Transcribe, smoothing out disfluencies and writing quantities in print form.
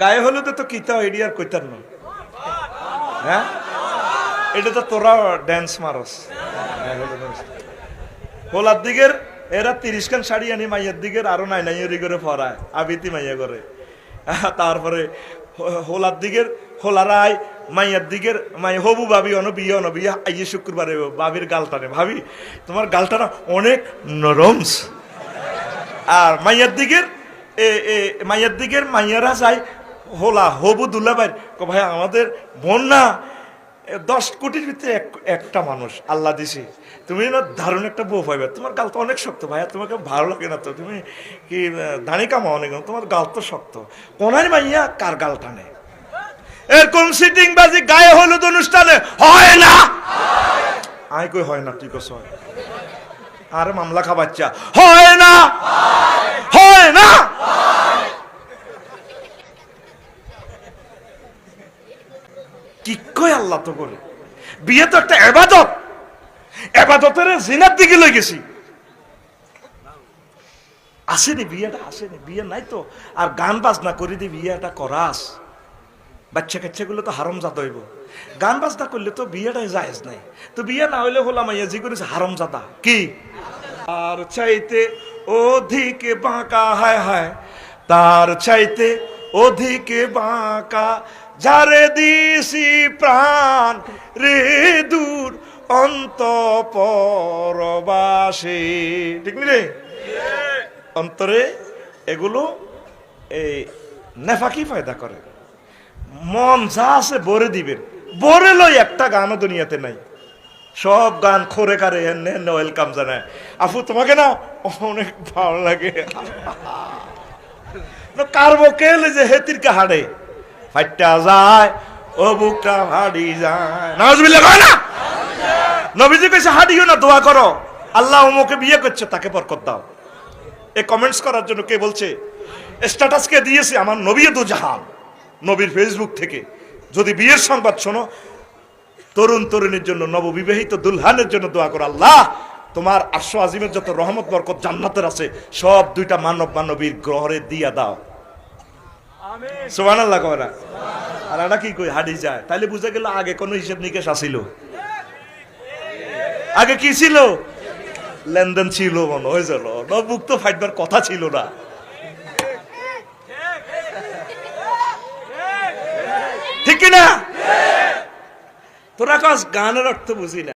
গায়ে হলুদে তো কিতা এডিয়ার কইতার না, হ্যাঁ এটা তো তোরা ড্যান্স মারস। হোলার দিকের এরা 30 খান শাড়ি আনি মাইয়ের দিকের আরো নাই নাই করে পরায় আবিতি মাইয়া করে। তারপরে হোলার দিকের হোলারাই মাইয়ার দিকের মাই হবু ভাবি বিয়ে বিয়া আইয়ে শুক্রবারে ভাবির গালটানে, ভাবি তোমার গালটানা অনেক নরমস। আর মাইয়ার দিকের মাইয়ারা চাই হোলা হবু দুল্লা ভাই ভাই আমাদের বোন না 10 কোটির ভিতরে একটা মানুষ আল্লাহ দিছে, তুমি না দারুণ একটা বউ পাইবে, তোমার গাল তো অনেক শক্ত ভাইয়া, তোমাকে ভালো লাগে না তো, তুমি কি দাঁড়ি কামা অনেক, তোমার গাল তো শক্ত। কোনার মাইয়া কার গাল টানে? এরকম সিটিং বাজি গায়ে হলুদ অনুষ্ঠানে হয় না। আই কই হয় না, তুই কস হয়? আরে মামলা খা বাচ্চা, হয় না হয় না। কি কই আল্লাহ তো করে, বিয়ে তো একটা ইবাদত, ইবাদতের জিনার দিকে লই গেছি। আসেনি বিয়েটা, আসেনি বিয়ে নাই তো, আর গান বাজনা করে দি বিয়েটা করাস, বাচ্চা কাচ্চা গুলো তো হারামজাদা হইব। গান বাজনা করলে তো বিয়েটাই জায়েজ নাই, তো বিয়ে না হইলে হলাম মাইয়া জি করেছে হারামজাদা। কি আর চাইতে অধিক বাঁকা, হায় হায় তার চাইতে অধিক বাঁকা, যারে দিছি প্রাণ রে দূর অন্তঃপরবাসে। ঠিক নি রে? অন্তরে এগুলো এই নেফাকি ফায়দা করে। মন যা আছে বরে দিবেন, বরে লই একটা গানও দুনিয়াতে নাই, সব গান খোরে কারে ওয়েলকাম জানায়। আফু তোমাকে না অনেক ভালো লাগে, কার বকেলে যে হেতিরকে হাড়ে ফাইটা যায় ও বুকটা হাড়ি যায়। নাউজুবিল্লাহ কয় না? নবীজি কইছে হাড়িও না, দোয়া করো আল্লাহ ওমকে বিয়ে করছে তাকে বরকত দাও। এই কমেন্টস করার জন্য কে বলছে? স্ট্যাটাস কে দিয়েছে আমার নবী দু জাহান, নবীর ফেসবুক থেকে। যদি বিয়ের সংবাদ শোনো, তরুণ তরুণীর জন্য, নববিবাহিত দুলহানের জন্য দোয়া করো, আল্লাহ তোমার আরশ আজিমের যত রহমত বরকত জান্নাতের আছে সব দুইটা মানব মানবীর গ্রহরে দিয়া দাও। আমিন, সুবহানাল্লাহ কয় না? আর এটা কি কই হাড়ি যায়, তাইলে বুঝা গেল আগে কোনো হিসাব নিকেশ আসিল, আগে কি ছিল? লেনদেন ছিল, মনে হয়েছিল বুক তো ফাইটবার কথা ছিল না। ঠিক কিনা? তোরা কাজ গানের অর্থ বুঝি না।